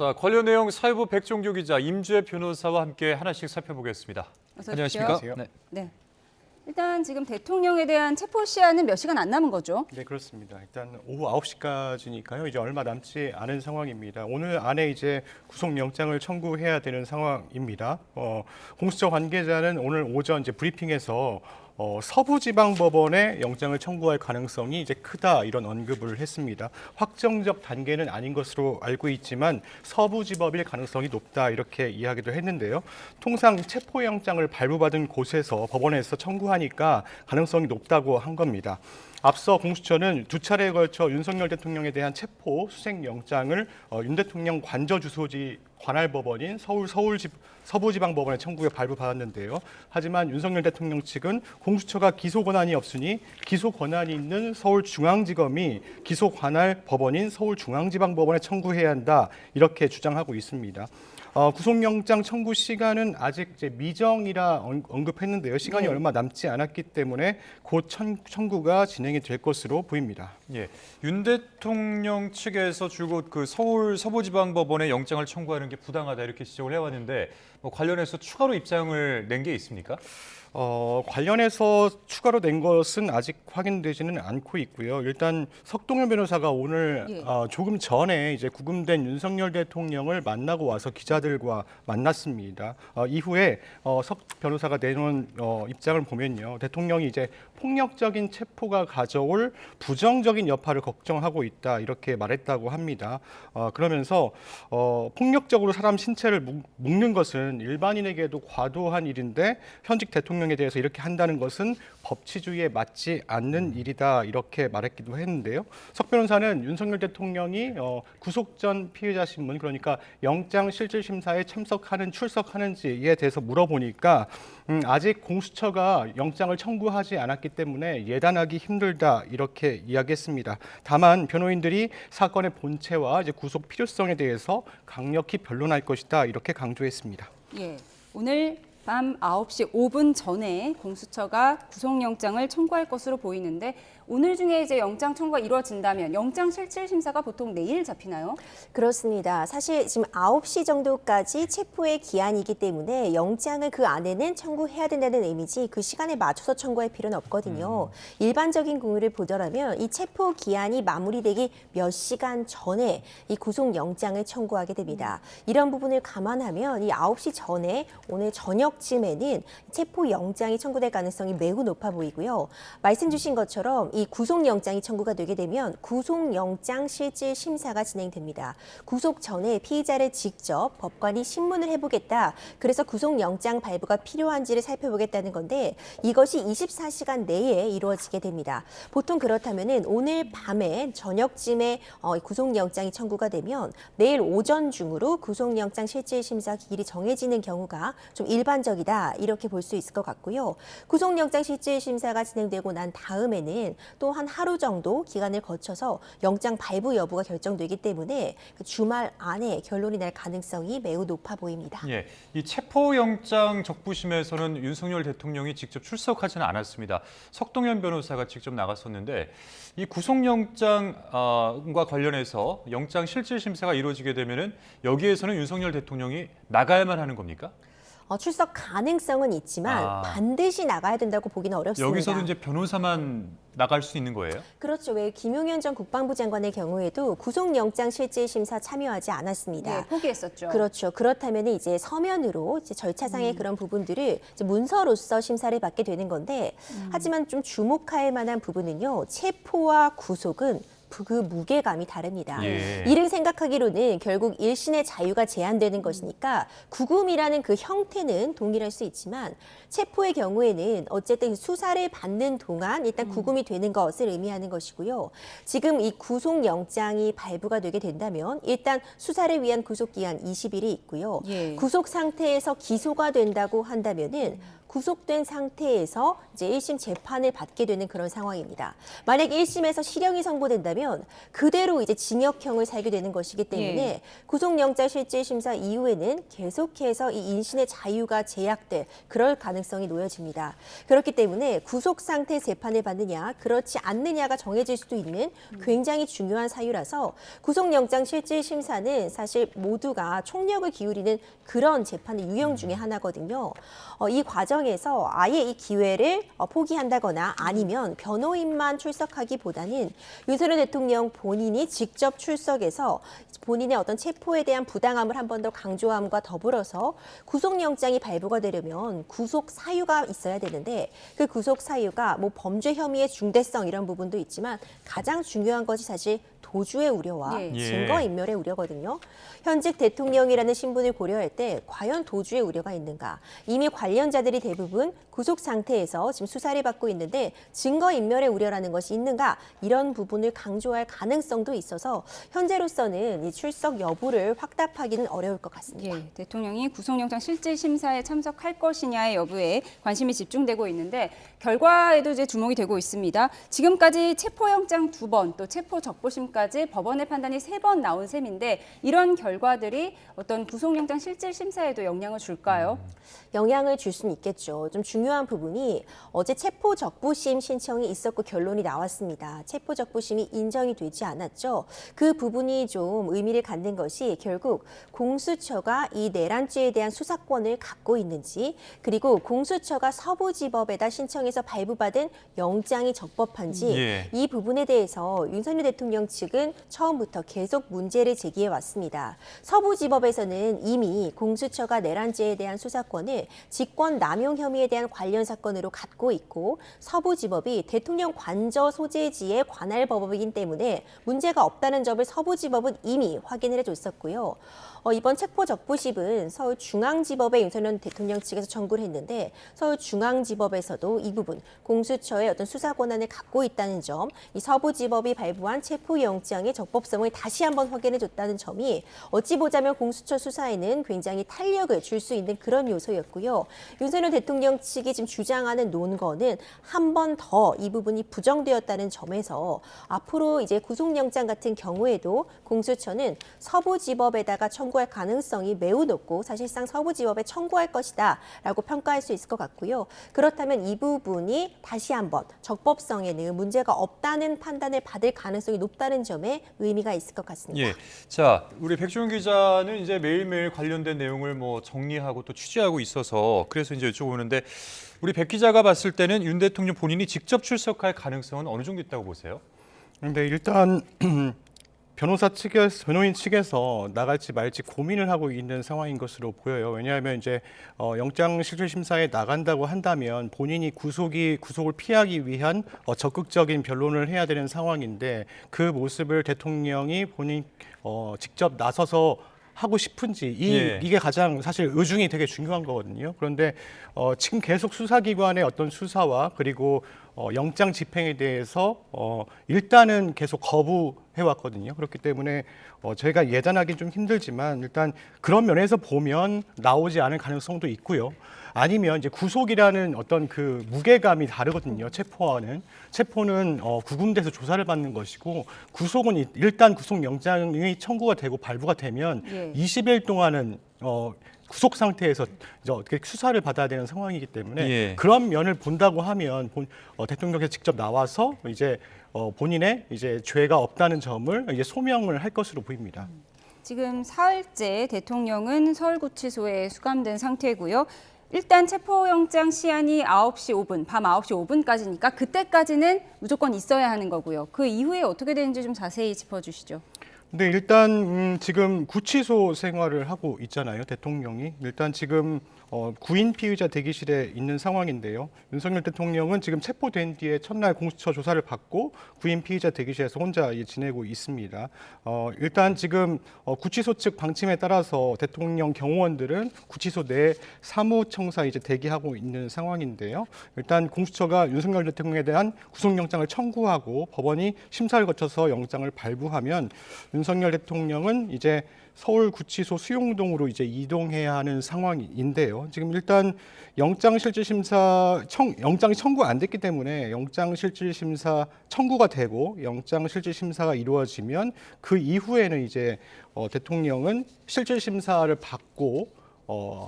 자, 관련 내용 사회부 백종규 기자, 임주혜 변호사와 함께 하나씩 살펴보겠습니다. 어서 안녕하십니까? 오십시오. 네. 네. 일단 지금 대통령에 대한 체포 시한은 몇 시간 안 남은 거죠? 네, 그렇습니다. 일단 오후 9시까지니까요. 이제 얼마 남지 않은 상황입니다. 오늘 안에 이제 구속영장을 청구해야 되는 상황입니다. 공수처 관계자는 오늘 오전 이제 브리핑에서 서부지방법원에 영장을 청구할 가능성이 이제 크다 이런 언급을 했습니다. 확정적 단계는 아닌 것으로 알고 있지만 서부지법일 가능성이 높다 이렇게 이야기도 했는데요. 통상 체포영장을 발부받은 곳에서 법원에서 청구하니까 가능성이 높다고 한 겁니다. 앞서 공수처는 두 차례에 걸쳐 윤석열 대통령에 대한 체포 수색영장을 윤 대통령 관저 주소지 관할법원인 서부지방법원에 청구해 발부받았는데요. 하지만 윤석열 대통령 측은 공수처가 기소 권한이 없으니 기소 권한이 있는 서울중앙지검이 기소 관할 법원인 서울중앙지방법원에 청구해야 한다 이렇게 주장하고 있습니다. 구속영장 청구 시간은 아직 이제 미정이라 언급했는데요. 시간이 얼마 남지 않았기 때문에 곧 청구가 진행이 될 것으로 보입니다. 예, 윤 대통령 측에서 줄곧 그 서울 서부지방법원에 영장을 청구하는 게 부당하다 이렇게 지적을 해왔는데 뭐 관련해서 추가로 입장을 낸 게 있습니까? 관련해서 추가로 낸 것은 아직 확인되지는 않고 있고요. 일단 석동현 변호사가 오늘 조금 전에 이제 구금된 윤석열 대통령을 만나고 와서 기자들과 만났습니다. 이후에 석 변호사가 내놓은 입장을 보면요, 대통령이 이제 폭력적인 체포가 가져올 부정적인 여파를 걱정하고 있다 이렇게 말했다고 합니다. 그러면서 폭력적으로 사람 신체를 묶는 것은 일반인에게도 과도한 일인데 현직 대통령에 대해서 이렇게 한다는 것은 법치주의에 맞지 않는 일이다 이렇게 말했기도 했는데요. 석 변호사는 윤석열 대통령이 구속 전 피의자 신문, 그러니까 영장 실질 심사에 출석하는지에 대해서 물어보니까 아직 공수처가 영장을 청구하지 않았기 때문에 예단하기 힘들다 이렇게 이야기했습니다. 다만 변호인들이 사건의 본체와 이제 구속 필요성에 대해서 강력히 변론할 것이다 이렇게 강조했습니다. 예. 오늘 밤 9시 5분 전에 공수처가 구속영장을 청구할 것으로 보이는데 오늘 중에 이제 영장 청구가 이루어진다면 영장 실질 심사가 보통 내일 잡히나요? 그렇습니다. 사실 지금 9시 정도까지 체포의 기한이기 때문에 영장을 그 안에는 청구해야 된다는 의미지 그 시간에 맞춰서 청구할 필요는 없거든요. 일반적인 경우를 보더라면 이 체포 기한이 마무리되기 몇 시간 전에 이 구속영장을 청구하게 됩니다. 이런 부분을 감안하면 이 9시 전에 오늘 저녁쯤에는 체포영장이 청구될 가능성이 매우 높아 보이고요. 말씀 주신 것처럼 이 구속영장이 청구가 되게 되면 구속영장 실질 심사가 진행됩니다. 구속 전에 피의자를 직접 법관이 신문을 해보겠다. 그래서 구속영장 발부가 필요한지를 살펴보겠다는 건데 이것이 24시간 내에 이루어지게 됩니다. 보통 그렇다면은 오늘 밤에 저녁쯤에 구속영장이 청구가 되면 내일 오전 중으로 구속영장 실질 심사 기일이 정해지는 경우가 좀 일반적이다 이렇게 볼 수 있을 것 같고요. 구속영장 실질 심사가 진행되고 난 다음에는 또 한 하루 정도 기간을 거쳐서 영장 발부 여부가 결정되기 때문에 주말 안에 결론이 날 가능성이 매우 높아 보입니다. 예, 이 체포영장 적부심에서는 윤석열 대통령이 직접 출석하지는 않았습니다. 석동현 변호사가 직접 나갔었는데 이 구속영장과 관련해서 영장 실질 심사가 이루어지게 되면은 여기에서는 윤석열 대통령이 나가야만 하는 겁니까? 출석 가능성은 있지만 반드시 나가야 된다고 보기는 어렵습니다. 여기서도 이제 변호사만 나갈 수 있는 거예요? 그렇죠. 왜 김용현 전 국방부 장관의 경우에도 구속영장 실질 심사 참여하지 않았습니다. 네, 포기했었죠. 그렇죠. 그렇다면 이제 서면으로 이제 절차상의 그런 부분들을 이제 문서로서 심사를 받게 되는 건데, 하지만 좀 주목할 만한 부분은요, 체포와 구속은 그 무게감이 다릅니다. 예. 이를 생각하기로는 결국 일신의 자유가 제한되는 것이니까 구금이라는 그 형태는 동일할 수 있지만 체포의 경우에는 어쨌든 수사를 받는 동안 일단 구금이 되는 것을 의미하는 것이고요. 지금 이 구속영장이 발부가 되게 된다면 일단 수사를 위한 구속기한 20일이 있고요. 예. 구속 상태에서 기소가 된다고 한다면은 구속된 상태에서 이제 1심 재판을 받게 되는 그런 상황입니다. 만약 1심에서 실형이 선고된다면 한다면 그대로 이제 징역형을 살게 되는 것이기 때문에 구속영장 실질심사 이후에는 계속해서 이 인신의 자유가 제약될 그럴 가능성이 놓여집니다. 그렇기 때문에 구속 상태 재판을 받느냐 그렇지 않느냐가 정해질 수도 있는 굉장히 중요한 사유라서 구속영장 실질심사는 사실 모두가 총력을 기울이는 그런 재판의 유형 중에 하나거든요. 이 과정에서 아예 이 기회를 포기한다거나 아니면 변호인만 출석하기보다는 윤석열 대통령 본인이 직접 출석해서 본인의 어떤 체포에 대한 부당함을 한 번 더 강조함과 더불어서 구속영장이 발부가 되려면 구속 사유가 있어야 되는데 그 구속 사유가 뭐 범죄 혐의의 중대성 이런 부분도 있지만 가장 중요한 것이 사실 도주의 우려와 증거인멸의 우려거든요. 현직 대통령이라는 신분을 고려할 때 과연 도주의 우려가 있는가? 이미 관련자들이 대부분 구속 상태에서 지금 수사를 받고 있는데 증거인멸의 우려라는 것이 있는가? 이런 부분을 강조할 가능성도 있어서 현재로서는 이 출석 여부를 확답하기는 어려울 것 같습니다. 대통령이 구속영장 실질심사에 참석할 것이냐의 여부에 관심이 집중되고 있는데 결과에도 이제 주목이 되고 있습니다. 지금까지 체포영장 2번, 또 체포적부심까지 법원의 판단이 3번 나온 셈인데 이런 결과들이 어떤 구속영장 실질심사에도 영향을 줄까요? 영향을 줄 수는 있겠죠. 좀 중요한 부분이 어제 체포적부심 신청이 있었고 결론이 나왔습니다. 체포적부심이 인정이 되지 않았죠. 그 부분이 좀 의미를 갖는 것이 결국 공수처가 이 내란죄에 대한 수사권을 갖고 있는지 그리고 공수처가 서부지법에다 신청해서 발부받은 영장이 적법한지 이 부분에 대해서 윤석열 대통령 측은 처음부터 계속 문제를 제기해 왔습니다. 서부지법에서는 이미 공수처가 내란죄에 대한 수사권을 직권 남용 혐의에 대한 관련 사건으로 갖고 있고 서부지법이 대통령 관저 소재지의 관할 법이기 때문에 문제가 없다는 점을 서부지법은 이미 확인을 해줬었고요. 이번 체포적부심은 서울중앙지법에 윤석열 대통령 측에서 청구를 했는데 서울중앙지법에서도 이 부분 공수처의 어떤 수사 권한을 갖고 있다는 점, 이 서부지법이 발부한 체포영장의 적법성을 다시 한번 확인해줬다는 점이 어찌 보자면 공수처 수사에는 굉장히 탄력을 줄 수 있는 그런 요소였고요. 윤석열 대통령 측이 지금 주장하는 논거는 한 번 더 이 부분이 부정되었다는 점에서 앞으로 이제 구속영장 같은 경우에도 공수처는 서부지법에다가 청구할 가능성이 매우 높고 사실상 서부지법에 청구할 것이다라고 평가할 수 있을 것 같고요. 그렇다면 이 부분이 다시 한번 적법성에는 문제가 없다는 판단을 받을 가능성이 높다는 점에 의미가 있을 것 같습니다. 자, 우리 백종원 기자는 이제 매일매일 관련된 내용을 뭐 정리하고 또 취재하고 있어서 그래서 이제 여쭤보는데 우리 백 기자가 봤을 때는 윤 대통령 본인이 직접 출석할 가능성은 어느 정도 있다고 보세요? 그런데 일단 변호인 측에서 나갈지 말지 고민을 하고 있는 상황인 것으로 보여요. 왜냐하면 이제 영장 실질심사에 나간다고 한다면 본인이 구속을 피하기 위한 적극적인 변론을 해야 되는 상황인데 그 모습을 대통령이 본인 직접 나서서 하고 싶은지 이게 가장 사실 의중이 되게 중요한 거거든요. 그런데 지금 계속 수사기관의 어떤 수사와 그리고 영장 집행에 대해서 일단은 계속 거부해 왔거든요. 그렇기 때문에 저희가 예단하기 좀 힘들지만 일단 그런 면에서 보면 나오지 않을 가능성도 있고요. 아니면 이제 구속이라는 어떤 그 무게감이 다르거든요. 체포는 구금돼서 조사를 받는 것이고 구속은 일단 구속영장이 청구가 되고 발부가 되면 20일 동안은 구속 상태에서 이제 어떻게 수사를 받아야 되는 상황이기 때문에 그런 면을 본다고 하면 대통령께서 직접 나와서 이제 본인의 이제 죄가 없다는 점을 이제 소명을 할 것으로 보입니다. 지금 사흘째 대통령은 서울구치소에 수감된 상태고요. 일단 체포영장 시한이 9시 5분, 밤 9시 5분까지니까 그때까지는 무조건 있어야 하는 거고요. 그 이후에 어떻게 되는지 좀 자세히 짚어주시죠. 네, 일단 지금 구치소 생활을 하고 있잖아요, 대통령이. 일단 지금 구인 피의자 대기실에 있는 상황인데요. 윤석열 대통령은 지금 체포된 뒤에 첫날 공수처 조사를 받고 구인 피의자 대기실에서 혼자 지내고 있습니다. 일단 지금 구치소 측 방침에 따라서 대통령 경호원들은 구치소 내 사무청사 이제 대기하고 있는 상황인데요. 일단 공수처가 윤석열 대통령에 대한 구속영장을 청구하고 법원이 심사를 거쳐서 영장을 발부하면 윤석열 대통령은 이제 서울구치소 수용동으로 이제 이동해야 하는 상황인데요. 지금 일단 영장이 청구 안 됐기 때문에 영장실질심사 청구가 되고 영장실질심사가 이루어지면 그 이후에는 이제 대통령은 실질심사를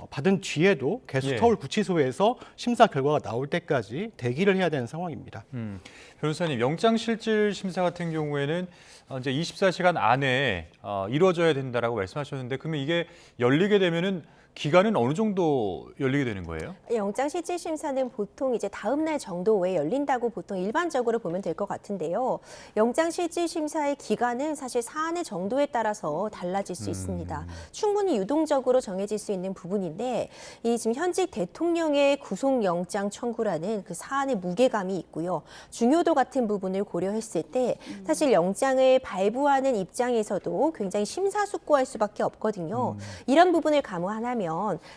받은 뒤에도 계속 예. 서울구치소에서 심사 결과가 나올 때까지 대기를 해야 되는 상황입니다. 변호사님, 영장실질심사 같은 경우에는 이제 24시간 안에 이루어져야 된다라고 말씀하셨는데, 그러면 이게 열리게 되면은 기간은 어느 정도 열리게 되는 거예요? 영장실질심사는 보통 이제 다음 날 정도에 열린다고 보통 일반적으로 보면 될 것 같은데요. 영장실질심사의 기간은 사실 사안의 정도에 따라서 달라질 수 있습니다. 충분히 유동적으로 정해질 수 있는 부분인데 이 지금 현직 대통령의 구속영장 청구라는 그 사안의 무게감이 있고요. 중요도 같은 부분을 고려했을 때 사실 영장을 발부하는 입장에서도 굉장히 심사숙고할 수밖에 없거든요. 이런 부분을 감안하면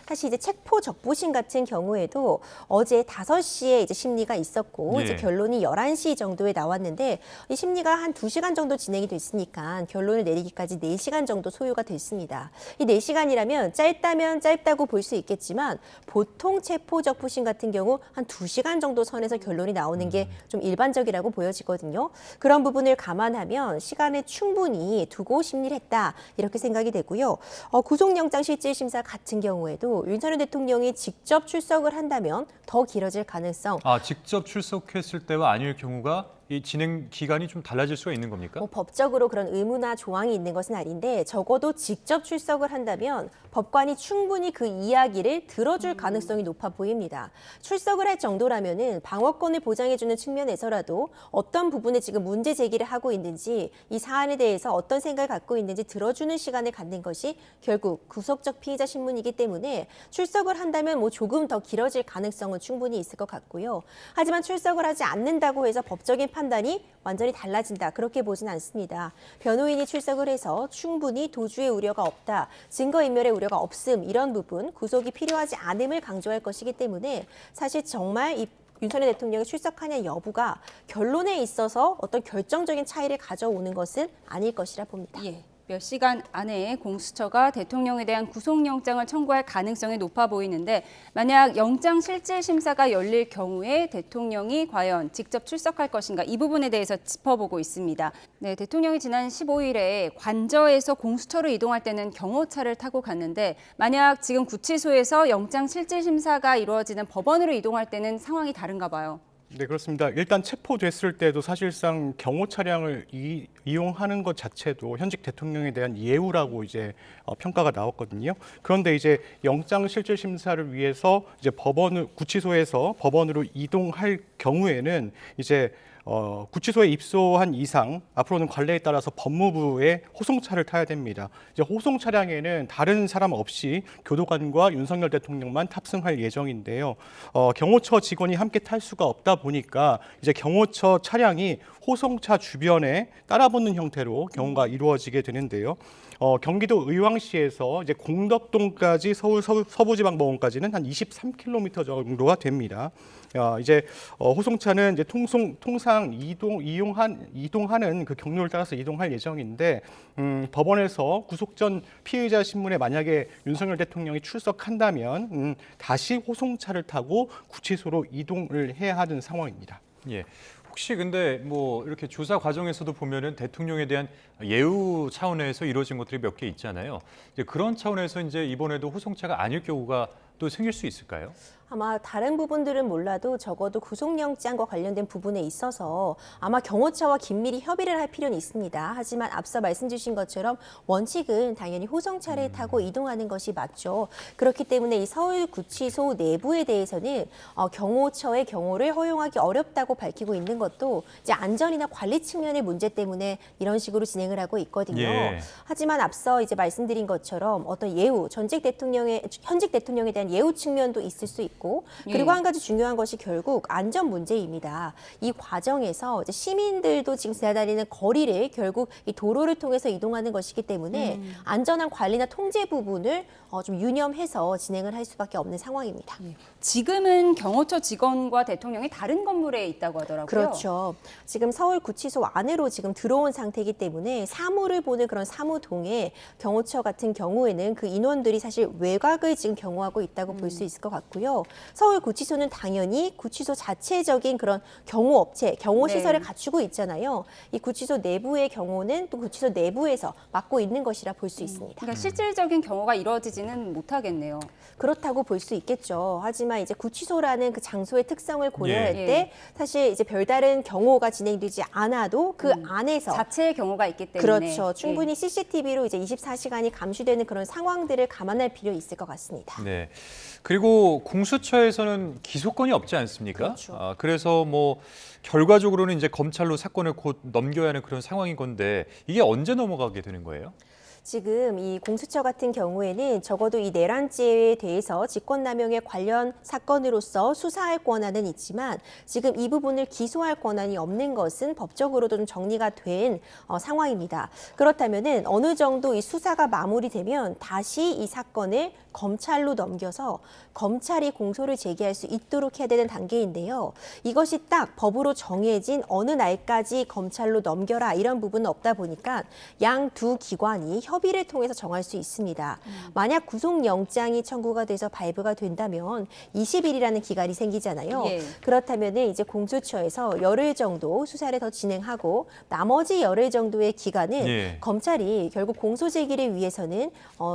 사실 이제 체포 적부심 같은 경우에도 어제 5시에 이제 심리가 있었고 예. 이제 결론이 11시 정도에 나왔는데 이 심리가 한 2시간 정도 진행이 됐으니까 결론을 내리기까지 4시간 정도 소요가 됐습니다. 이 4시간이라면 짧다면 짧다고 볼 수 있겠지만 보통 체포 적부심 같은 경우 한 2시간 정도 선에서 결론이 나오는 게 좀 일반적이라고 보여지거든요. 그런 부분을 감안하면 시간을 충분히 두고 심리를 했다 이렇게 생각이 되고요. 구속영장 실질심사 같은 경우에도 윤석열 대통령이 직접 출석을 한다면 더 길어질 가능성. 직접 출석했을 때와 아닐 경우가 이 진행 기간이 좀 달라질 수가 있는 겁니까? 법적으로 그런 의무나 조항이 있는 것은 아닌데 적어도 직접 출석을 한다면 법관이 충분히 그 이야기를 들어줄 가능성이 높아 보입니다. 출석을 할 정도라면은 방어권을 보장해주는 측면에서라도 어떤 부분에 지금 문제 제기를 하고 있는지 이 사안에 대해서 어떤 생각을 갖고 있는지 들어주는 시간을 갖는 것이 결국 구속적 피의자 신문이기 때문에 출석을 한다면 뭐 조금 더 길어질 가능성은 충분히 있을 것 같고요. 하지만 출석을 하지 않는다고 해서 법적인 판단이 완전히 달라진다. 그렇게 보진 않습니다. 변호인이 출석을 해서 충분히 도주의 우려가 없다. 증거인멸의 우려가 없음. 이런 부분 구속이 필요하지 않음을 강조할 것이기 때문에 사실 정말 이 윤석열 대통령이 출석하냐 여부가 결론에 있어서 어떤 결정적인 차이를 가져오는 것은 아닐 것이라 봅니다. 예. 몇 시간 안에 공수처가 대통령에 대한 구속영장을 청구할 가능성이 높아 보이는데 만약 영장실질심사가 열릴 경우에 대통령이 과연 직접 출석할 것인가 이 부분에 대해서 짚어보고 있습니다. 네, 대통령이 지난 15일에 관저에서 공수처로 이동할 때는 경호차를 타고 갔는데 만약 지금 구치소에서 영장실질심사가 이루어지는 법원으로 이동할 때는 상황이 다른가 봐요. 네, 그렇습니다. 일단 체포됐을 때도 사실상 경호 차량을 이용하는 것 자체도 현직 대통령에 대한 예우라고 이제 평가가 나왔거든요. 그런데 이제 영장 실질 심사를 위해서 이제 구치소에서 법원으로 이동할 경우에는 이제 구치소에 입소한 이상 앞으로는 관례에 따라서 법무부의 호송차를 타야 됩니다. 이제 호송 차량에는 다른 사람 없이 교도관과 윤석열 대통령만 탑승할 예정인데요. 경호처 직원이 함께 탈 수가 없다 보니까 이제 경호처 차량이 호송차 주변에 따라붙는 형태로 경호가 이루어지게 되는데요. 경기도 의왕시에서 이제 공덕동까지 서울 서부지방법원까지는 한 23km 정도가 됩니다. 이제 호송차는 이제 통상 이동하는 그 경로를 따라서 이동할 예정인데 법원에서 구속 전 피의자 신문에 만약에 윤석열 대통령이 출석한다면 다시 호송차를 타고 구치소로 이동을 해야 하는 상황입니다. 예. 혹시 근데 뭐 이렇게 조사 과정에서도 보면은 대통령에 대한 예우 차원에서 이루어진 것들이 몇 개 있잖아요. 이제 그런 차원에서 이제 이번에도 호송차가 아닐 경우가 또 생길 수 있을까요? 아마 다른 부분들은 몰라도 적어도 구속영장과 관련된 부분에 있어서 아마 경호처와 긴밀히 협의를 할 필요는 있습니다. 하지만 앞서 말씀 주신 것처럼 원칙은 당연히 호송차를 타고 이동하는 것이 맞죠. 그렇기 때문에 이 서울구치소 내부에 대해서는 경호처의 경호를 허용하기 어렵다고 밝히고 있는 것도 이제 안전이나 관리 측면의 문제 때문에 이런 식으로 진행을 하고 있거든요. 예. 하지만 앞서 이제 말씀드린 것처럼 어떤 예우, 현직 대통령에 대한 대한 예우 측면도 있을 수 있고 그리고 한 가지 중요한 것이 결국 안전 문제입니다. 이 과정에서 이제 시민들도 지금 지나다니는 거리를 결국 이 도로를 통해서 이동하는 것이기 때문에 안전한 관리나 통제 부분을 좀 유념해서 진행을 할 수밖에 없는 상황입니다. 지금은 경호처 직원과 대통령이 다른 건물에 있다고 하더라고요. 그렇죠. 지금 서울구치소 안으로 지금 들어온 상태이기 때문에 사무를 보는 그런 사무동에 경호처 같은 경우에는 그 인원들이 사실 외곽을 지금 경호하고 있다고 볼 수 있을 것 같고요. 서울구치소는 당연히 구치소 자체적인 그런 경호업체, 경호시설을 네. 갖추고 있잖아요. 이 구치소 내부의 경호는 또 구치소 내부에서 맡고 있는 것이라 볼 수 있습니다. 그러니까 실질적인 경호가 이루어지지는 못하겠네요. 그렇다고 볼 수 있겠죠. 하지만 이제 구치소라는 그 장소의 특성을 고려할 예. 때 사실 이제 별다른 경호가 진행되지 않아도 그 안에서 자체의 경호가 있기 때문에. 그렇죠. 충분히 CCTV로 이제 24시간이 감시되는 그런 상황들을 감안할 필요 있을 것 같습니다. 네. 그리고 공수처에서는 기소권이 없지 않습니까? 그렇죠. 그래서 뭐 결과적으로는 이제 검찰로 사건을 곧 넘겨야 하는 그런 상황인 건데 이게 언제 넘어가게 되는 거예요? 지금 이 공수처 같은 경우에는 적어도 이 내란죄에 대해서 직권남용에 관련 사건으로서 수사할 권한은 있지만 지금 이 부분을 기소할 권한이 없는 것은 법적으로도 좀 정리가 된 상황입니다. 그렇다면은 어느 정도 이 수사가 마무리되면 다시 이 사건을 검찰로 넘겨서 검찰이 공소를 제기할 수 있도록 해야 되는 단계인데요. 이것이 딱 법으로 정해진 어느 날까지 검찰로 넘겨라 이런 부분은 없다 보니까 양 두 기관이 협의를 통해서 정할 수 있습니다. 만약 구속영장이 청구가 돼서 발부가 된다면 20일이라는 기간이 생기잖아요. 예. 그렇다면 이제 공수처에서 열흘 정도 수사를 더 진행하고 나머지 열흘 정도의 기간은 예. 검찰이 결국 공소 제기를 위해서는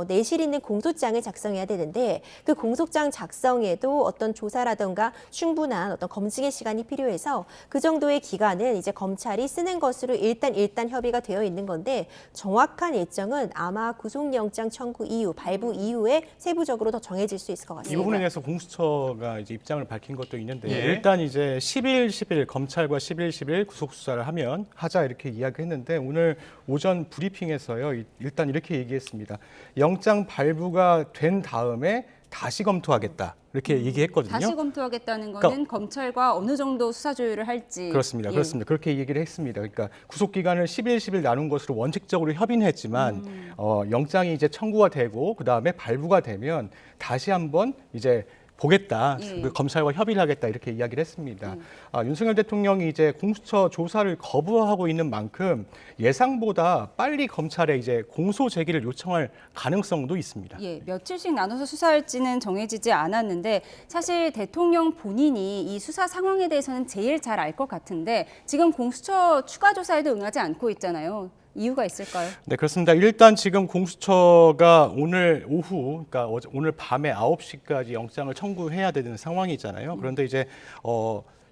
내실 있는 공소장을 작성해야 되는데 그 공소장 작성에도 어떤 조사라던가 충분한 어떤 검증의 시간이 필요해서 그 정도의 기간은 이제 검찰이 쓰는 것으로 일단 협의가 되어 있는 건데 정확한 일정은 아마 구속영장 청구 이후, 발부 이후에 세부적으로 더 정해질 수 있을 것 이 같습니다. 부분에 대해서 공수처가 이제 입장을 밝힌 것도 있는데 예. 일단 이제 10일 검찰과 10일 구속 수사를 하자 이렇게 이야기했는데 오늘 오전 브리핑에서요 일단 이렇게 얘기했습니다. 영장 발부가 된 다음에 다시 검토하겠다 이렇게 얘기했거든요. 다시 검토하겠다는 거는 그러니까- 검찰과 어느 정도 수사 조율을 할지. 그렇습니다. 예. 그렇습니다. 그렇게 얘기를 했습니다. 그러니까 구속 기간을 10일 나눈 것으로 원칙적으로 협의는 했지만 영장이 이제 청구가 되고 그 다음에 발부가 되면 다시 한번 이제 보겠다. 예. 그 검찰과 협의를 하겠다 이렇게 이야기를 했습니다. 윤석열 대통령이 이제 공수처 조사를 거부하고 있는 만큼 예상보다 빨리 검찰에 이제 공소 제기를 요청할 가능성도 있습니다. 예, 며칠씩 나눠서 수사할지는 정해지지 않았는데 사실 대통령 본인이 이 수사 상황에 대해서는 제일 잘 알 것 같은데 지금 공수처 추가 조사에도 응하지 않고 있잖아요. 이유가 있을까요? 네, 그렇습니다. 일단 지금 공수처가 오늘 오후, 그러니까 오늘 밤에 9시까지 영장을 청구해야 되는 상황이잖아요. 그런데 이제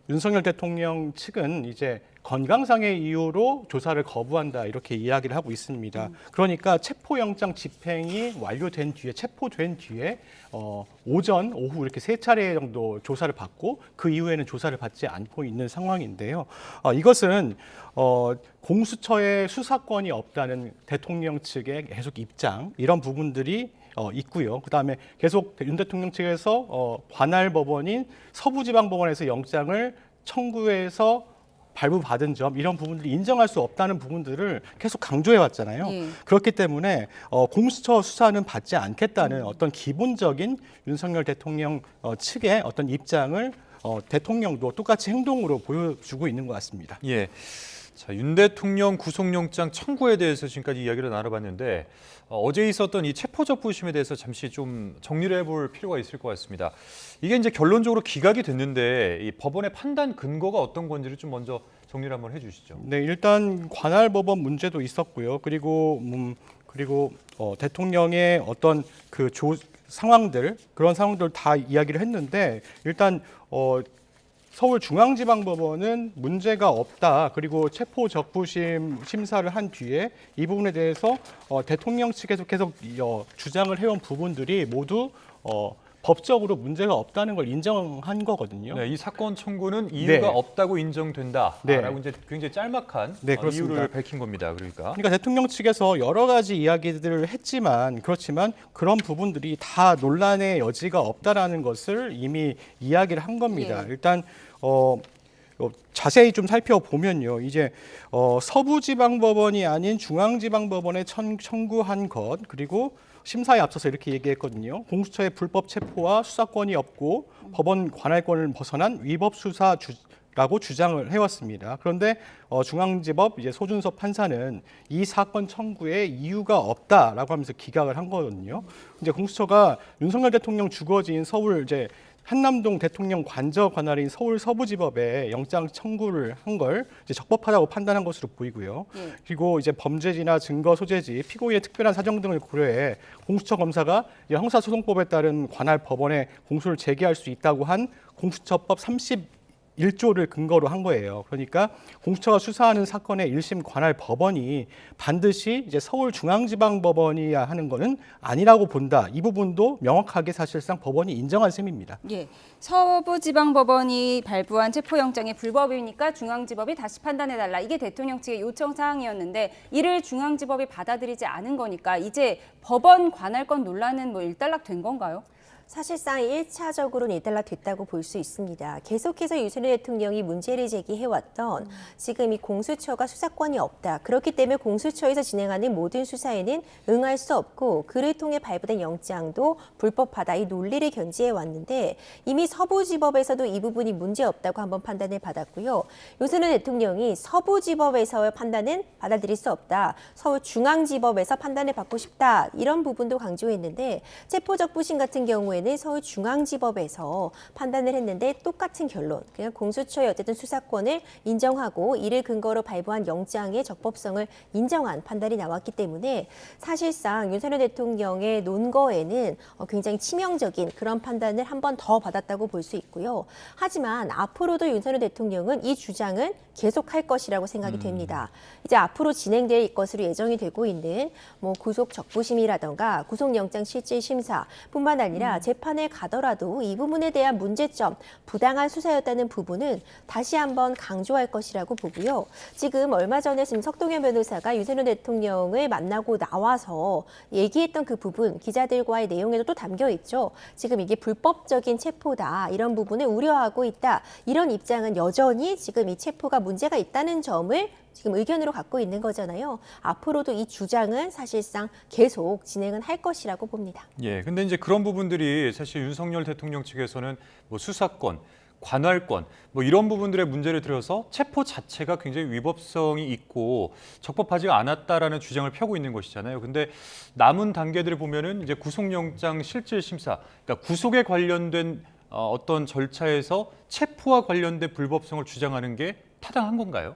윤석열 대통령 측은 이제 건강상의 이유로 조사를 거부한다 이렇게 이야기를 하고 있습니다. 그러니까 체포영장 집행이 완료된 뒤에 체포된 뒤에 오전, 오후 이렇게 세 차례 정도 조사를 받고 그 이후에는 조사를 받지 않고 있는 상황인데요. 이것은 공수처에 수사권이 없다는 대통령 측의 계속 입장 이런 부분들이 있고요. 그다음에 계속 윤 대통령 측에서 관할 법원인 서부지방법원에서 영장을 청구해서 발부받은 점 이런 부분들이 인정할 수 없다는 부분들을 계속 강조해 왔잖아요. 예. 그렇기 때문에 공수처 수사는 받지 않겠다는 어떤 기본적인 윤석열 대통령 측의 어떤 입장을 대통령도 똑같이 행동으로 보여주고 있는 것 같습니다. 예. 자, 윤 대통령 구속영장 청구에 대해서 지금까지 이야기를 나눠봤는데 어제 있었던 이 체포적부심에 대해서 잠시 좀 정리를 해볼 필요가 있을 것 같습니다. 이게 이제 결론적으로 기각이 됐는데 이 법원의 판단 근거가 어떤 건지를 좀 먼저 정리를 한번 해주시죠. 네, 일단 관할 법원 문제도 있었고요. 그리고 대통령의 어떤 그 상황들 그런 상황들 다 이야기를 했는데 일단 서울중앙지방법원은 문제가 없다. 그리고 체포적부심 심사를 한 뒤에 이 부분에 대해서 대통령 측에서 계속 주장을 해온 부분들이 모두 법적으로 문제가 없다는 걸 인정한 거거든요. 네, 이 사건 청구는 이유가 없다고 인정된다라고 네. 이제 굉장히 짤막한 네, 그렇습니다. 이유를 밝힌 겁니다. 그러니까 대통령 측에서 여러 가지 이야기들을 했지만 그렇지만 그런 부분들이 다 논란의 여지가 없다라는 것을 이미 이야기를 한 겁니다. 예. 일단 자세히 좀 살펴보면요. 이제 서부지방법원이 아닌 중앙지방법원에 청구한 것 그리고 심사에 앞서서 이렇게 얘기했거든요. 공수처의 불법 체포와 수사권이 없고 법원 관할권을 벗어난 위법 수사라고 주장을 해왔습니다. 그런데 중앙지법 이제 소준섭 판사는 이 사건 청구에 이유가 없다라고 하면서 기각을 한 거거든요. 이제 공수처가 윤석열 대통령 주거지인 서울 이제 한남동 대통령 관저 관할인 서울 서부지법에 영장 청구를 한 걸 이제 적법하다고 판단한 것으로 보이고요. 그리고 이제 범죄지나 증거 소재지, 피고인의 특별한 사정 등을 고려해 공수처 검사가 이제 형사소송법에 따른 관할 법원에 공소를 제기할 수 있다고 한 공수처법 31조를 근거로 한 거예요. 그러니까 공수처가 수사하는 사건의 1심 관할 법원이 반드시 이제 서울중앙지방법원이야 하는 거는 아니라고 본다. 이 부분도 명확하게 사실상 법원이 인정한 셈입니다. 예, 서부지방법원이 발부한 체포영장이 불법이니까 중앙지법이 다시 판단해달라. 이게 대통령 측의 요청 사항이었는데 이를 중앙지법이 받아들이지 않은 거니까 이제 법원 관할권 논란은 뭐 일단락된 건가요? 사실상 1차적으로는 일단락됐다고 볼 수 있습니다. 계속해서 윤석열 대통령이 문제를 제기해왔던 지금 이 공수처가 수사권이 없다. 그렇기 때문에 공수처에서 진행하는 모든 수사에는 응할 수 없고 그를 통해 발부된 영장도 불법하다. 이 논리를 견지해왔는데 이미 서부지법에서도 이 부분이 문제없다고 한번 판단을 받았고요. 윤석열 대통령이 서부지법에서의 판단은 받아들일 수 없다. 서울중앙지법에서 판단을 받고 싶다. 이런 부분도 강조했는데 체포적부심 같은 경우에는 서울중앙지법에서 판단을 했는데 똑같은 결론. 그냥 공수처의 어쨌든 수사권을 인정하고 이를 근거로 발부한 영장의 적법성을 인정한 판단이 나왔기 때문에 사실상 윤석열 대통령의 논거에는 굉장히 치명적인 그런 판단을 한 번 더 받았다고 볼 수 있고요. 하지만 앞으로도 윤석열 대통령은 이 주장은 계속할 것이라고 생각이 됩니다. 이제 앞으로 진행될 것으로 예정이 되고 있는 뭐 구속 적부심이라던가 구속영장 실질 심사뿐만 아니라 재판에 가더라도 이 부분에 대한 문제점, 부당한 수사였다는 부분은 다시 한번 강조할 것이라고 보고요. 지금 얼마 전에 지금 석동현 변호사가 윤석열 대통령을 만나고 나와서 얘기했던 그 부분, 기자들과의 내용에도 또 담겨 있죠. 지금 이게 불법적인 체포다, 이런 부분을 우려하고 있다. 이런 입장은 여전히 지금 이 체포가 문제가 있다는 점을 지금 의견으로 갖고 있는 거잖아요. 앞으로도 이 주장은 사실상 계속 진행은 할 것이라고 봅니다. 예, 근데 이제 그런 부분들이 사실 윤석열 대통령 측에서는 뭐 수사권, 관할권 뭐 이런 부분들의 문제를 들어서 체포 자체가 굉장히 위법성이 있고 적법하지 않았다라는 주장을 펴고 있는 것이잖아요. 근데 남은 단계들을 보면은 이제 구속영장 실질 심사, 그러니까 구속에 관련된 어떤 절차에서 체포와 관련된 불법성을 주장하는 게 타당한 건가요?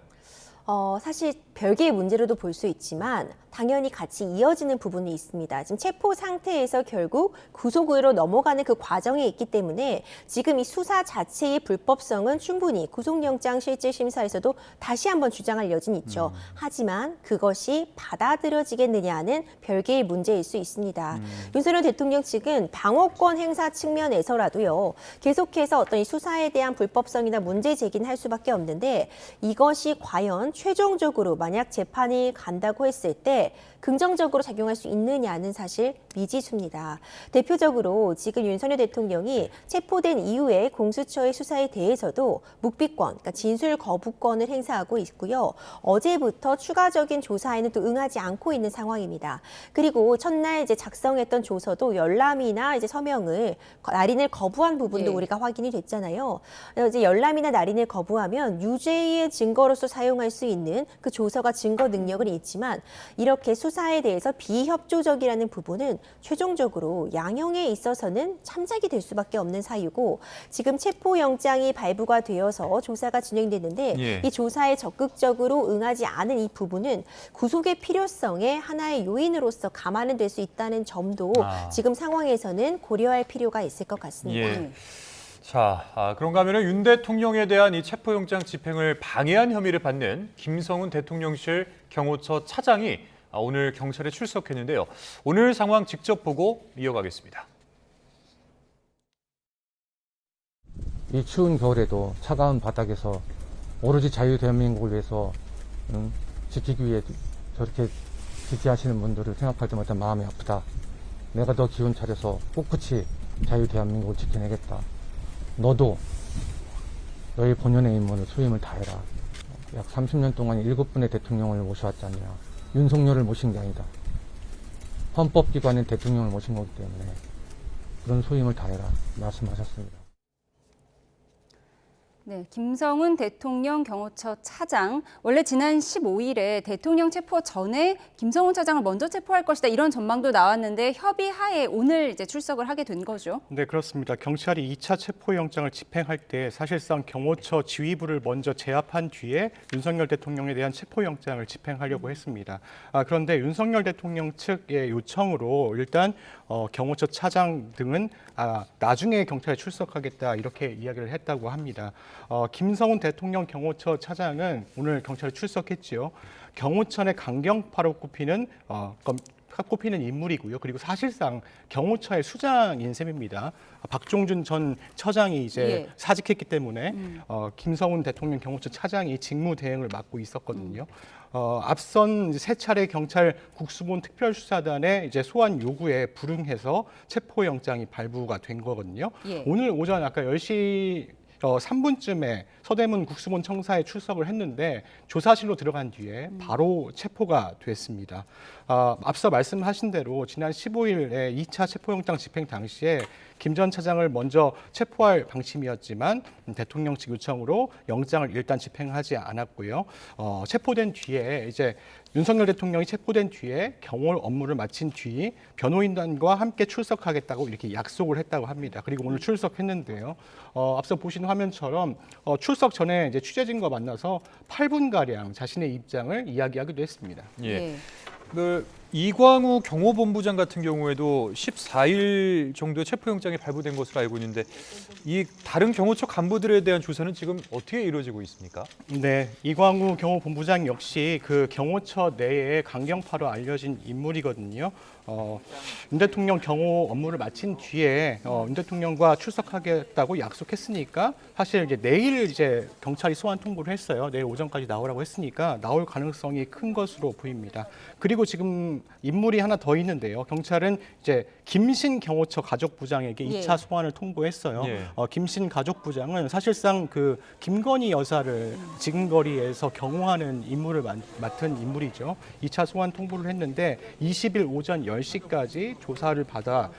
사실 별개의 문제로도 볼 수 있지만 당연히 같이 이어지는 부분이 있습니다. 지금 체포 상태에서 결국 구속으로 넘어가는 그 과정이 있기 때문에 지금 이 수사 자체의 불법성은 충분히 구속영장 실질심사에서도 다시 한번 주장할 여지는 있죠. 하지만 그것이 받아들여지겠느냐는 별개의 문제일 수 있습니다. 윤석열 대통령 측은 방어권 행사 측면에서라도요. 계속해서 어떤 이 수사에 대한 불법성이나 문제 제기는 할 수밖에 없는데 이것이 과연 최종적으로 만약 재판이 간다고 했을 때 긍정적으로 작용할 수 있느냐는 사실 미지수입니다. 대표적으로 지금 윤석열 대통령이 체포된 이후에 공수처의 수사에 대해서도 묵비권, 그러니까 진술 거부권을 행사하고 있고요. 어제부터 추가적인 조사에는 또 응하지 않고 있는 상황입니다. 그리고 첫날 이제 작성했던 조서도 열람이나 이제 서명을 날인을 거부한 부분도 우리가 확인이 됐잖아요. 이제 열람이나 날인을 거부하면 유죄의 증거로서 사용할 수 있는 그 조서가 증거 능력은 있지만 이렇게 수사에 대해서 비협조적이라는 부분은 최종적으로 양형에 있어서는 참작이 될 수밖에 없는 사유고 지금 체포영장이 발부가 되어서 조사가 진행되는데 이 조사에 적극적으로 응하지 않은 이 부분은 구속의 필요성의 하나의 요인으로서 감안은 될 수 있다는 점도 지금 상황에서는 고려할 필요가 있을 것 같습니다. 예. 자, 그런가 하면 윤 대통령에 대한 이 체포영장 집행을 방해한 혐의를 받는 김성훈 대통령실 경호처 차장이 오늘 경찰에 출석했는데요. 오늘 상황 직접 보고 이어가겠습니다. 이 추운 겨울에도 차가운 바닥에서 오로지 자유 대한민국을 위해서 지키기 위해 저렇게 지지하시는 분들을 생각할 때마다 마음이 아프다. 내가 더 기운 차려서 꿋꿋이 자유 대한민국을 지켜내겠다. 너도 너의 본연의 임무를 수임을 다해라. 약 30년 동안 7분의 대통령을 모셔왔잖냐. 윤석열을 모신 게 아니다. 헌법기관인 대통령을 모신 거기 때문에 그런 수임을 다해라 말씀하셨습니다. 네, 김성훈 대통령 경호처 차장, 원래 지난 15일에 대통령 체포 전에 김성훈 차장을 먼저 체포할 것이다 이런 전망도 나왔는데 협의하에 오늘 이제 출석을 하게 된 거죠. 네, 그렇습니다. 경찰이 2차 체포영장을 집행할 때 사실상 경호처 지휘부를 먼저 제압한 뒤에 윤석열 대통령에 대한 체포영장을 집행하려고 했습니다. 그런데 윤석열 대통령 측의 요청으로 일단 경호처 차장 등은 나중에 경찰에 출석하겠다 이렇게 이야기를 했다고 합니다. 김성훈 대통령 경호처 차장은 오늘 경찰에 출석했지요. 경호처의 강경파로 꼽히는 인물이고요. 그리고 사실상 경호처의 수장인 셈입니다. 박종준 전 처장이 이제 사직했기 때문에 김성훈 대통령 경호처 차장이 직무 대행을 맡고 있었거든요. 앞선 세 차례 경찰 국수본 특별수사단의 이제 소환 요구에 불응해서 체포영장이 발부가 된 거거든요. 오늘 오전 아까 10시 3분쯤에 서대문 국수본 청사에 출석을 했는데 조사실로 들어간 뒤에 바로 체포가 됐습니다. 앞서 말씀하신 대로 지난 15일에 2차 체포영장 집행 당시에 김 전 차장을 먼저 체포할 방침이었지만 대통령 측 요청으로 영장을 일단 집행하지 않았고요. 체포된 뒤에 이제 윤석열 대통령이 체포된 뒤에 경호 업무를 마친 뒤 변호인단과 함께 출석하겠다고 이렇게 약속을 했다고 합니다. 그리고 오늘 출석했는데요. 앞서 보신 화면처럼 출석 전에 이제 취재진과 만나서 8분가량 자신의 입장을 이야기하기도 했습니다. 예. 그 이광우 경호본부장 같은 경우에도 14일 정도의 체포영장이 발부된 것으로 알고 있는데 이 다른 경호처 간부들에 대한 조사는 지금 어떻게 이루어지고 있습니까? 네, 이광우 경호본부장 역시 그 경호처 내에 강경파로 알려진 인물이거든요. 윤 대통령 경호 업무를 마친 뒤에 윤 대통령과 출석하겠다고 약속했으니까 사실 이제 내일 이제 경찰이 소환 통보를 했어요. 내일 오전까지 나오라고 했으니까 나올 가능성이 큰 것으로 보입니다. 그리고 지금 인물이 하나 더 있는데요. 경찰은 이제 김신 경호처 가족부장에게 2차 소환을 통보했어요. 김신 가족부장은 사실상 그 김건희 여사를 지근거리에서 경호하는 임무를 맡은 인물이죠. 2차 소환 통보를 했는데 20일 오전 10시까지 조사를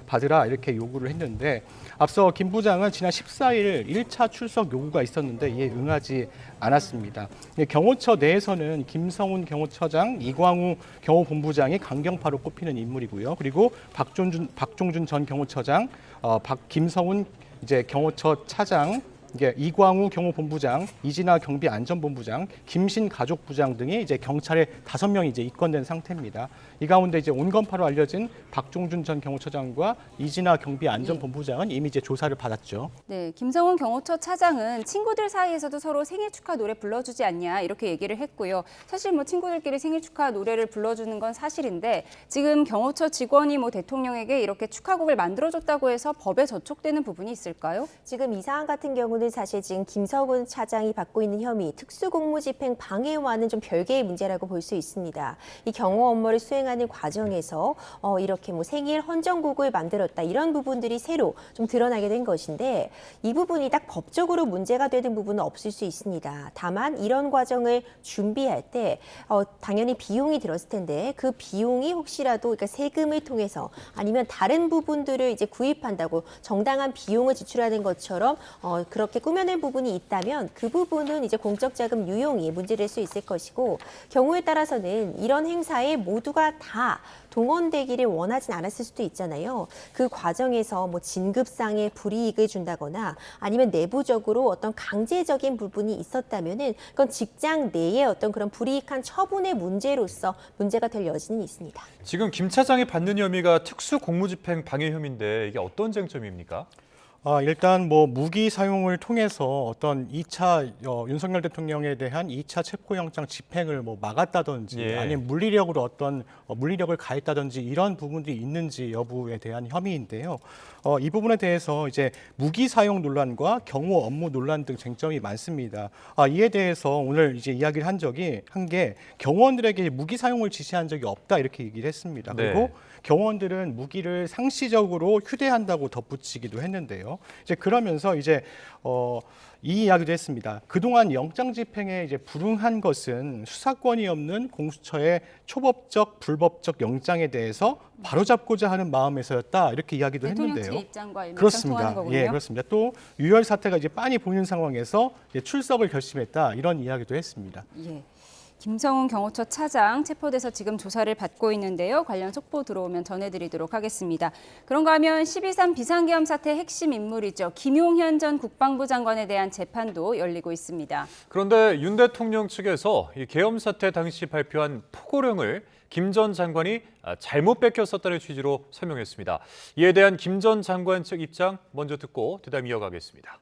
받으라 이렇게 요구를 했는데 앞서 김 부장은 지난 14일 1차 출석 요구가 있었는데 이에 응하지 않았습니다. 경호처 내에서는 김성훈 경호처장, 이광우 경호본부장이 강경파로 꼽히는 인물이고요. 그리고 박종준 전 경호처장, 김성훈 이제 경호처 차장, 이게 이광우 경호본부장, 이진아 경비안전본부장, 김신 가족부장 등이 이제 경찰에 5명이 이제 입건된 상태입니다. 이 가운데 이제 온건파로 알려진 박종준 전 경호처장과 이진아 경비안전본부장은 이미 이제 조사를 받았죠. 네, 김성훈 경호처 차장은 친구들 사이에서도 서로 생일 축하 노래 불러주지 않냐 이렇게 얘기를 했고요. 사실 뭐 친구들끼리 생일 축하 노래를 불러주는 건 사실인데 지금 경호처 직원이 뭐 대통령에게 이렇게 축하곡을 만들어줬다고 해서 법에 저촉되는 부분이 있을까요? 지금 이 사안 같은 경우는 사실 지금 김성훈 차장이 받고 있는 혐의 특수공무집행 방해와는 좀 별개의 문제라고 볼 수 있습니다. 이 경호 업무를 수행하는 과정에서 이렇게 뭐 생일 헌정곡을 만들었다 이런 부분들이 새로 좀 드러나게 된 것인데 이 부분이 딱 법적으로 문제가 되는 부분은 없을 수 있습니다. 다만 이런 과정을 준비할 때 당연히 비용이 들었을 텐데 그 비용이 혹시라도 그러니까 세금을 통해서 아니면 다른 부분들을 이제 구입한다고 정당한 비용을 지출하는 것처럼 그렇게 꾸며낸 부분이 있다면 그 부분은 이제 공적자금 유용이 문제될 수 있을 것이고 경우에 따라서는 이런 행사에 모두가 다 동원되기를 원하진 않았을 수도 있잖아요. 그 과정에서 뭐 진급상의 불이익을 준다거나 아니면 내부적으로 어떤 강제적인 부분이 있었다면은 그건 직장 내에 어떤 그런 불이익한 처분의 문제로서 문제가 될 여지는 있습니다. 지금 김 차장이 받는 혐의가 특수공무집행 방해 혐의인데 이게 어떤 쟁점입니까? 일단 뭐 무기 사용을 통해서 어떤 2차 윤석열 대통령에 대한 2차 체포영장 집행을 뭐 막았다든지 예. 아니면 물리력으로 어떤 물리력을 가했다든지 이런 부분들이 있는지 여부에 대한 혐의인데요. 이 부분에 대해서 이제 무기 사용 논란과 경호 업무 논란 등 쟁점이 많습니다. 이에 대해서 오늘 이제 이야기를 한 게 경호원들에게 무기 사용을 지시한 적이 없다 이렇게 얘기를 했습니다. 네. 그리고 경호원들은 무기를 상시적으로 휴대한다고 덧붙이기도 했는데요. 이제 그러면서 이제 이 이야기도 했습니다. 그동안 영장 집행에 이제 불응한 것은 수사권이 없는 공수처의 초법적, 불법적 영장에 대해서 바로잡고자 하는 마음에서였다 이렇게 이야기도 대통령 했는데요. 측의 입장과 일맥상통하는 그렇습니다. 거군요. 예, 그렇습니다. 또 유혈 사태가 이제 빤히 보이는 상황에서 이제 출석을 결심했다 이런 이야기도 했습니다. 예. 김성훈 경호처 차장 체포돼서 지금 조사를 받고 있는데요. 관련 속보 들어오면 전해드리도록 하겠습니다. 그런가 하면 12.3 비상계엄 사태 핵심 인물이죠. 김용현 전 국방부 장관에 대한 재판도 열리고 있습니다. 그런데 윤 대통령 측에서 이 계엄 사태 당시 발표한 포고령을 김 전 장관이 잘못 뺏겼었다는 취지로 설명했습니다. 이에 대한 김 전 장관 측 입장 먼저 듣고 대담 이어가겠습니다.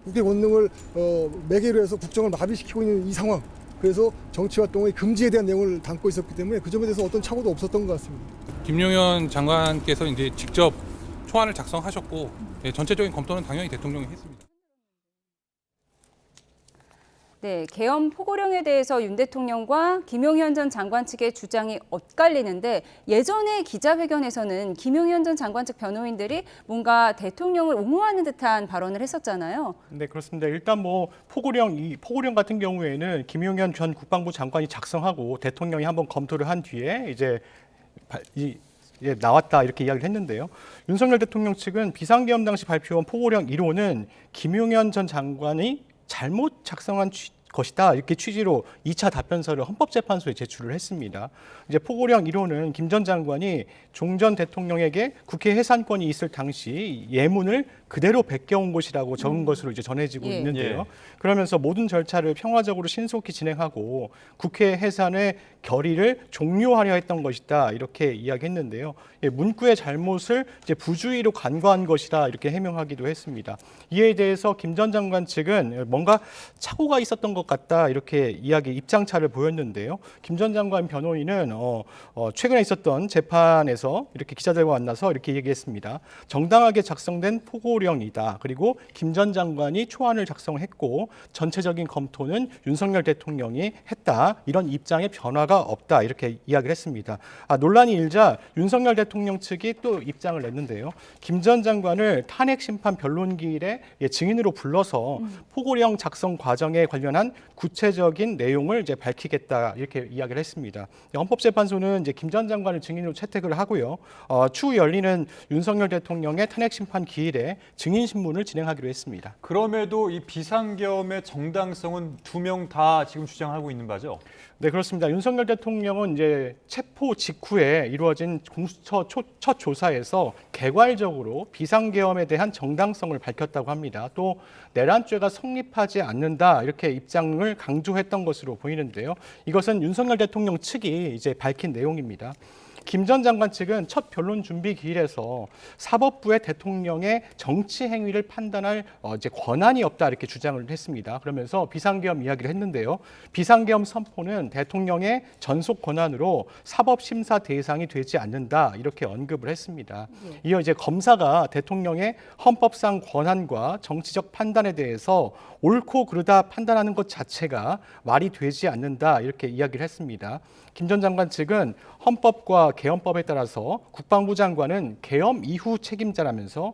국회 권능을 매개로 해서 국정을 마비시키고 있는 이 상황, 그래서 정치활동의 금지에 대한 내용을 담고 있었기 때문에 그 점에 대해서 어떤 착오도 없었던 것 같습니다. 김용현 장관께서 이제 직접 초안을 작성하셨고 전체적인 검토는 당연히 대통령이 했습니다. 네, 계엄 포고령에 대해서 윤 대통령과 김용현 전 장관 측의 주장이 엇갈리는데 예전에 기자회견에서는 김용현 전 장관 측 변호인들이 뭔가 대통령을 옹호하는 듯한 발언을 했었잖아요. 네, 그렇습니다. 일단 뭐 포고령 같은 경우에는 김용현 전 국방부 장관이 작성하고 대통령이 한번 검토를 한 뒤에 이제 나왔다 이렇게 이야기를 했는데요. 윤석열 대통령 측은 비상계엄 당시 발표한 포고령 1호는 김용현 전 장관이 잘못 작성한 것이다 이렇게 취지로 2차 답변서를 헌법재판소에 제출을 했습니다. 이제 포고령 1호는 김 전 장관이 종 전 대통령에게 국회 해산권이 있을 당시 예문을 그대로 베껴온 것이라고 적은 것으로 이제 전해지고 예. 있는데요. 예. 그러면서 모든 절차를 평화적으로 신속히 진행하고 국회 해산의 결의를 종료하려 했던 것이다 이렇게 이야기했는데요. 문구의 잘못을 이제 부주의로 간과한 것이다 이렇게 해명하기도 했습니다. 이에 대해서 김 전 장관 측은 뭔가 착오가 있었던 것 같다 이렇게 입장차를 보였는데요. 김 전 장관 변호인은 최근에 있었던 재판에서 이렇게 기자들과 만나서 이렇게 얘기했습니다. 정당하게 작성된 포고령이다. 그리고 김 전 장관이 초안을 작성했고 전체적인 검토는 윤석열 대통령이 했다. 이런 입장에 변화가 없다. 이렇게 이야기를 했습니다. 논란이 일자 윤석열 대통령 측이 또 입장을 냈는데요. 김 전 장관을 탄핵 심판 변론기일에 증인으로 불러서 포고령 작성 과정에 관련한 구체적인 내용을 이제 밝히겠다 이렇게 이야기를 했습니다. 헌법재판소는 이제 김 전 장관을 증인으로 채택을 하고요. 추후 열리는 윤석열 대통령의 탄핵 심판 기일에 증인 신문을 진행하기로 했습니다. 그럼에도 이 비상계엄의 정당성은 두 명 다 지금 주장하고 있는 바죠? 네, 그렇습니다. 윤석열 대통령은 이제 체포 직후에 이루어진 공수처 첫 조사에서 개괄적으로 비상계엄에 대한 정당성을 밝혔다고 합니다. 또 내란죄가 성립하지 않는다 이렇게 입장을 강조했던 것으로 보이는데요. 이것은 윤석열 대통령 측이 이제 밝힌 내용입니다. 김 전 장관 측은 첫 변론 준비 기일에서 사법부의 대통령의 정치 행위를 판단할 이제 권한이 없다 이렇게 주장을 했습니다. 그러면서 비상계엄 이야기를 했는데요. 비상계엄 선포는 대통령의 전속 권한으로 사법 심사 대상이 되지 않는다 이렇게 언급을 했습니다. 이어 이제 검사가 대통령의 헌법상 권한과 정치적 판단에 대해서 옳고 그르다 판단하는 것 자체가 말이 되지 않는다 이렇게 이야기를 했습니다. 김 전 장관 측은 헌법과 계엄법에 따라서 국방부 장관은 계엄 이후 책임자라면서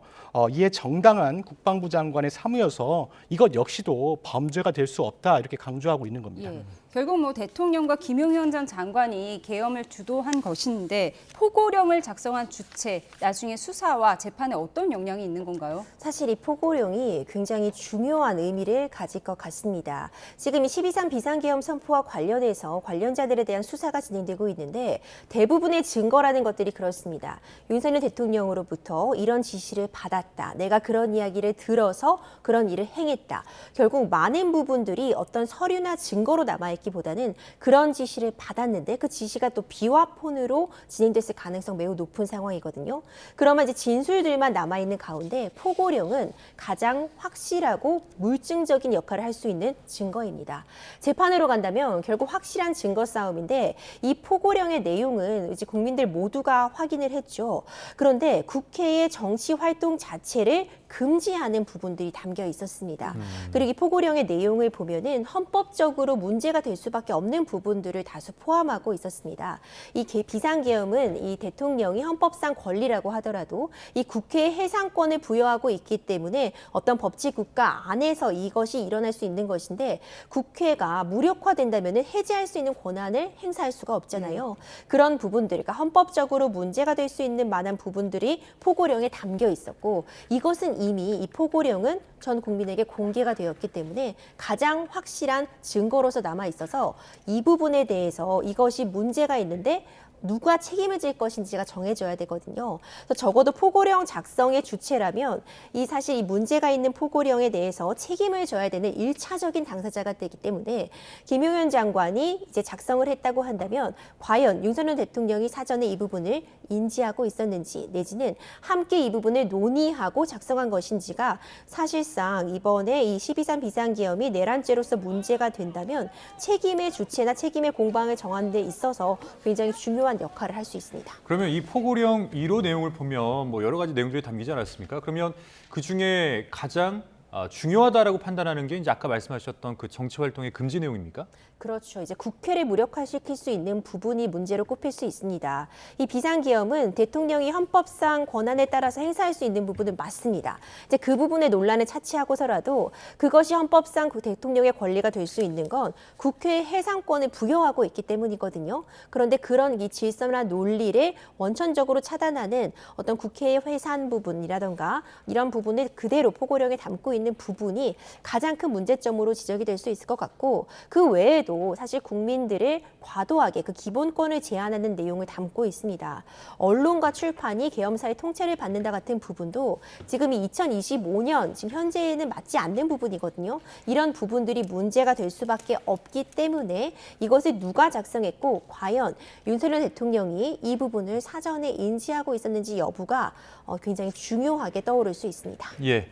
이에 정당한 국방부 장관의 사무여서 이것 역시도 범죄가 될 수 없다 이렇게 강조하고 있는 겁니다. 예. 결국 뭐 대통령과 김용현 전 장관이 계엄을 주도한 것인데 포고령을 작성한 주체, 나중에 수사와 재판에 어떤 영향이 있는 건가요? 사실 이 포고령이 굉장히 중요한 의미를 가질 것 같습니다. 지금 이 12.3 비상계엄 선포와 관련해서 관련자들에 대한 수사가 진행되고 있는데 대부분의 증거라는 것들이 그렇습니다. 윤석열 대통령으로부터 이런 지시를 받았다. 내가 그런 이야기를 들어서 그런 일을 행했다. 결국 많은 부분들이 어떤 서류나 증거로 남아있기 받기보다는 그런 지시를 받았는데 그 지시가 또 비화폰으로 진행됐을 가능성 매우 높은 상황이거든요. 그러면 이제 진술들만 남아있는 가운데 포고령은 가장 확실하고 물증적인 역할을 할 수 있는 증거입니다. 재판으로 간다면 결국 확실한 증거 싸움인데 이 포고령의 내용은 이제 국민들 모두가 확인을 했죠. 그런데 국회의 정치 활동 자체를 금지하는 부분들이 담겨 있었습니다. 그리고 이 포고령의 내용을 보면은 헌법적으로 문제가 될 수밖에 없는 부분들을 다수 포함하고 있었습니다. 이 비상계엄은 이 대통령이 헌법상 권리라고 하더라도 이 국회에 해상권을 부여하고 있기 때문에 어떤 법치 국가 안에서 이것이 일어날 수 있는 것인데 국회가 무력화된다면은 해제할 수 있는 권한을 행사할 수가 없잖아요. 그런 부분들, 그러니까 헌법적으로 문제가 될 수 있는 만한 부분들이 포고령에 담겨 있었고 이것은 이미 이 포고령은 전 국민에게 공개가 되었기 때문에 가장 확실한 증거로서 남아 있어서 이 부분에 대해서 이것이 문제가 있는데 누가 책임을 질 것인지가 정해져야 되거든요. 그래서 적어도 포고령 작성의 주체라면 사실 이 문제가 있는 포고령에 대해서 책임을 져야 되는 1차적인 당사자가 되기 때문에 김용현 장관이 이제 작성을 했다고 한다면 과연 윤석열 대통령이 사전에 이 부분을 인지하고 있었는지 내지는 함께 이 부분을 논의하고 작성한 것인지가 사실상 이번에 이 12.3 비상계엄이 내란죄로서 문제가 된다면 책임의 주체나 책임의 공방을 정하는 데 있어서 굉장히 중요한 역할을 할 수 있습니다. 그러면 이 포고령 1호 내용을 보면 뭐 여러 가지 내용들이 담기지 않았습니까? 그러면 그 중에 가장 중요하다라고 판단하는 게 이제 아까 말씀하셨던 그 정치 활동의 금지 내용입니까? 그렇죠. 이제 국회를 무력화시킬 수 있는 부분이 문제로 꼽힐 수 있습니다. 이 비상계엄은 대통령이 헌법상 권한에 따라서 행사할 수 있는 부분은 맞습니다. 이제 그 부분의 논란을 차치하고서라도 그것이 헌법상 그 대통령의 권리가 될 수 있는 건 국회의 해상권을 부여하고 있기 때문이거든요. 그런데 그런 이 질서나 논리를 원천적으로 차단하는 어떤 국회의 해산 부분이라던가 이런 부분을 그대로 포고령에 담고 있는 부분이 가장 큰 문제점으로 지적이 될 수 있을 것 같고 그 외에도 사실 국민들을 과도하게 그 기본권을 제한하는 내용을 담고 있습니다. 언론과 출판이 계엄사의 통째를 받는다 같은 부분도 지금 이 2025년 지금 현재에는 맞지 않는 부분이거든요. 이런 부분들이 문제가 될 수밖에 없기 때문에 이것을 누가 작성했고 과연 윤석열 대통령이 이 부분을 사전에 인지하고 있었는지 여부가 굉장히 중요하게 떠오를 수 있습니다. 예.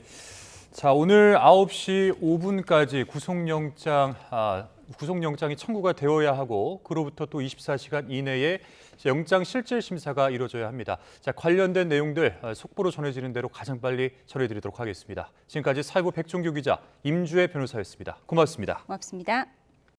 자, 오늘 9시 5분까지 구속영장이 청구가 되어야 하고 그로부터 또 24시간 이내에 영장 실질 심사가 이루어져야 합니다. 자, 관련된 내용들 속보로 전해지는 대로 가장 빨리 전해드리도록 하겠습니다. 지금까지 사회부 백종규 기자, 임주혜 변호사였습니다. 고맙습니다. 고맙습니다.